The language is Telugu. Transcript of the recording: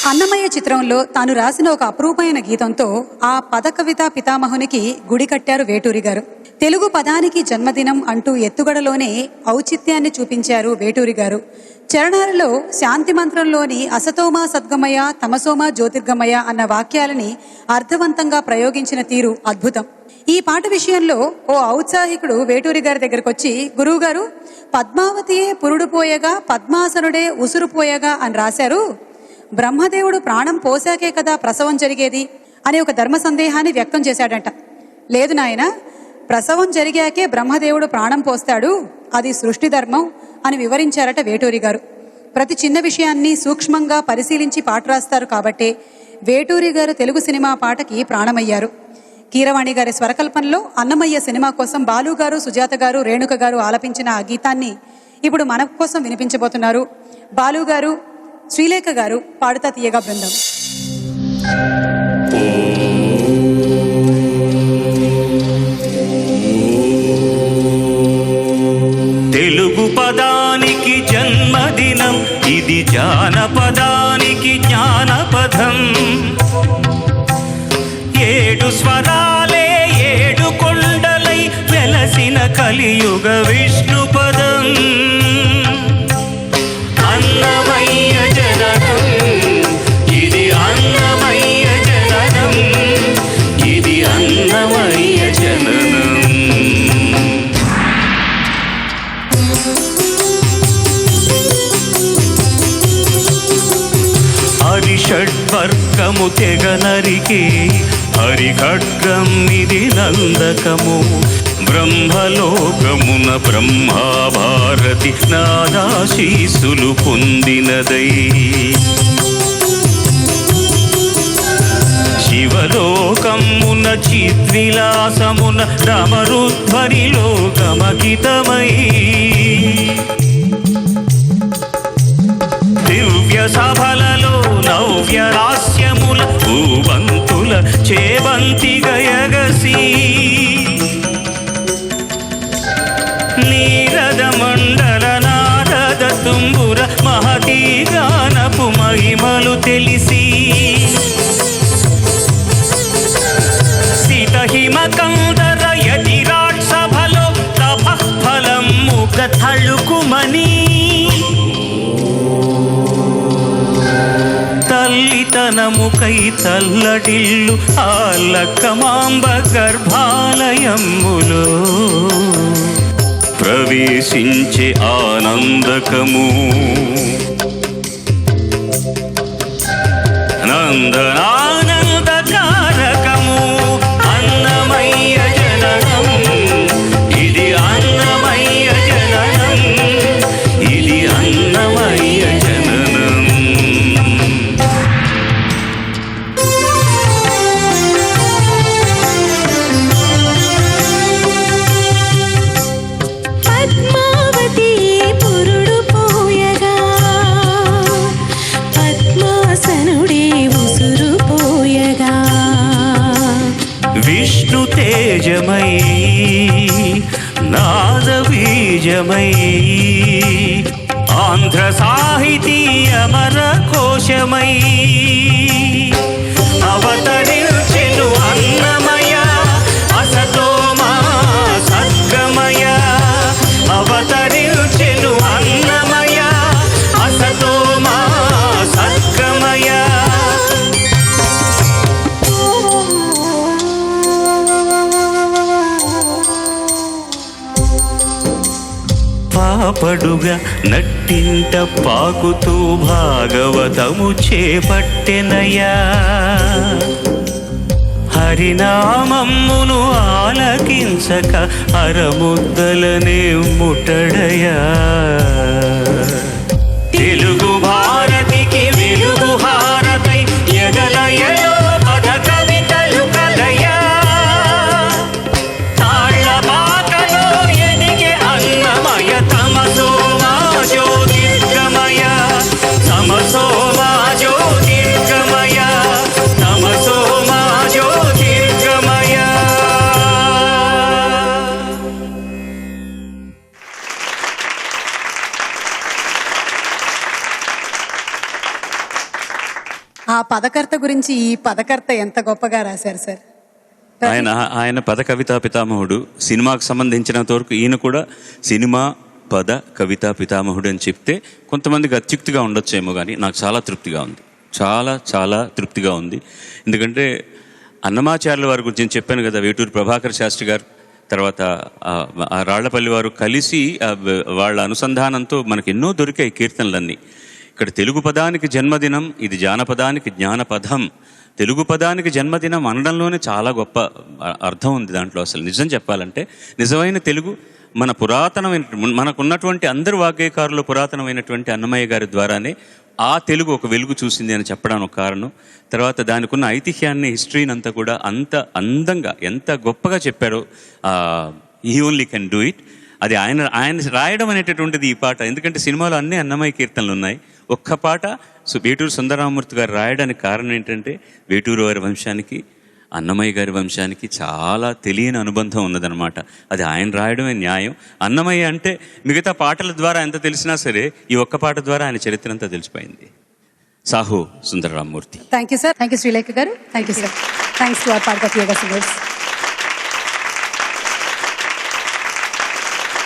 అన్నమయ్య చిత్రంలో తాను రాసిన ఒక అపురూపమైన గీతంతో ఆ పద కవితా పితామహునికి గుడి కట్టారు వేటూరి గారు. తెలుగు పదానికి జన్మదినం అంటూ ఎత్తుగడలోనే ఔచిత్యాన్ని చూపించారు వేటూరి గారు. చరణాలలో శాంతి మంత్రంలోని అసతోమా సద్గమయ తమసోమా జ్యోతిర్గమయ అన్న వాక్యాలని అర్థవంతంగా ప్రయోగించిన తీరు అద్భుతం. ఈ పాట విషయంలో ఓ ఔత్సాహికుడు వేటూరి గారి దగ్గరకు వచ్చి, గురువుగారు, పద్మావతియే పురుడు పోయగా పద్మాసనుడే ఉసురు పోయగా అని రాశారు, బ్రహ్మదేవుడు ప్రాణం పోసాకే కదా ప్రసవం జరిగేది అనే ఒక ధర్మ సందేహాన్ని వ్యక్తం చేశాడంట. లేదు నాయన, ప్రసవం జరిగాకే బ్రహ్మదేవుడు ప్రాణం పోస్తాడు, అది సృష్టి ధర్మం అని వివరించారట వేటూరి గారు. ప్రతి చిన్న విషయాన్ని సూక్ష్మంగా పరిశీలించి పాట రాస్తారు కాబట్టే వేటూరి గారు తెలుగు సినిమా పాటకి ప్రాణమయ్యారు. కీరవాణి గారి స్వరకల్పనలో అన్నమయ్య సినిమా కోసం బాలు గారు, సుజాత గారు, రేణుక గారు ఆలపించిన ఆ గీతాన్ని ఇప్పుడు మన కోసం వినిపించబోతున్నారు బాలు గారు, శ్రీలేఖ గారు, పాడుతా తీయగా బృందం. తెలుగు పదానికి జన్మదినం, ఇది జానపదానికి జ్ఞానపదం. 7 స్వరాలే 7 కొండలై వెలసిన కలియుగ విష్ణుపదం. అన్నమయ్య జననం, ఇది అన్నమయ్య జననం, ఇది అన్నమయ్య జననం. హరిషడ్వర్గము తెగ నరికే హరిఖడ్గం, ఇది నందకము. బ్రహ్మలోకమున బ్రహ్మాభారతి నాదాశీసులు పొందినదై. శివలోకమున చిద్విలాసమున రమరుధ్వనిలోకమకితమై. దివ్య సభలలో నవ్య రాస్యముల భూవంతుల చేబంతి గయగసి. నీరద మండల నారద తుంబుర మహతీ గానపు మహిమలు తెలిసి. సితహిమ కందర యతిరాట్ సభలో తపఃఫలం ముఖ తళుకుమని. తల్లితనముకై తల్లడిల్లు ఆలకమాంబ గర్భాలయములో ప్రవేశించే ఆనందకము. నందనానందకారకము అన్నమయ్య జననం, ఇది అన్నమయ్య జననం, ఇది అన్నమయ్య జననం. విష్ణు తేజమై నాదబీజమై ఆంధ్ర సాహితీ అమర కోశమై అవతరించెను అన్నమయ అసతోమా సద్గమయ. అవతరించెను అన్నమయ అసతోమా సద్గమయ. పాపడుగా నట్టింట పాకుతూ భాగవతము చేపట్టెనయా. హరినామమ్మును ఆలకించక అరముద్దలనే ముట్టడయా. తెలుగు భారతికి వెలుగు హారతై ఎగలయలో పద కవితలు కలయా. తాళ్ళపాకలో ఎదిగే అన్నమయ తమసోమా జ్యోతిర్గమయ, తమసోమా జ్యోతిర్గమయ, తమసోమా జ్యోతిర్గమయ. ఆ పదకర్త గురించి ఈ పదకర్త ఎంత గొప్పగా రాశారు సార్. ఆయన పద కవితా పితామహుడు. సినిమాకు సంబంధించినంత వరకు ఈయన కూడా సినిమా పద కవితా పితామహుడు అని చెప్తే కొంతమందికి అత్యుక్తిగా ఉండొచ్చేమో, కానీ నాకు చాలా తృప్తిగా ఉంది, చాలా చాలా తృప్తిగా ఉంది. ఎందుకంటే అన్నమాచార్యుల వారి గురించి నేను చెప్పాను కదా, వేటూరి ప్రభాకర్ శాస్త్రి గారు, తర్వాత ఆ రాళ్లపల్లి వారు కలిసి వాళ్ళ అనుసంధానంతో మనకు ఎన్నో దొరికాయి కీర్తనలన్నీ. ఇక్కడ తెలుగు పదానికి జన్మదినం, ఇది జానపదానికి జ్ఞానపదం. తెలుగు పదానికి జన్మదినం అనడంలోనే చాలా గొప్ప అర్థం ఉంది దాంట్లో. అసలు నిజం చెప్పాలంటే నిజమైన తెలుగు మన పురాతనమైన, మనకున్నటువంటి అందరు వాగ్గేయకారులు పురాతనమైనటువంటి అన్నమయ్య గారి ద్వారానే ఆ తెలుగు ఒక వెలుగు చూసింది అని చెప్పడానికి ఒక కారణం. తర్వాత దానికి ఉన్న ఐతిహ్యాన్ని, హిస్టరీని అంతా కూడా అంత అందంగా, ఎంత గొప్పగా చెప్పారో. He only can do it. అది ఆయన రాయడం అనేటటువంటిది ఈ పాట. ఎందుకంటే సినిమాలో అన్ని అన్నమయ్య కీర్తనలు ఉన్నాయి, ఒక్క పాట వేటూరు సుందరరామూర్తి గారు రాయడానికి కారణం ఏంటంటే వేటూరు వారి వంశానికి, అన్నమయ్య గారి వంశానికి చాలా తెలియని అనుబంధం ఉన్నదనమాట. అది ఆయన రాయడమే న్యాయం. అన్నమయ్య అంటే మిగతా పాటల ద్వారా ఎంత తెలిసినా సరే ఈ ఒక్క పాట ద్వారా ఆయన చరిత్ర అంతా తెలిసిపోయింది. Sahu Sundararamurthy. Thank you sir. Thank you Srilekha గారు. Thank you sir. Thanks to our podcast yoga singers.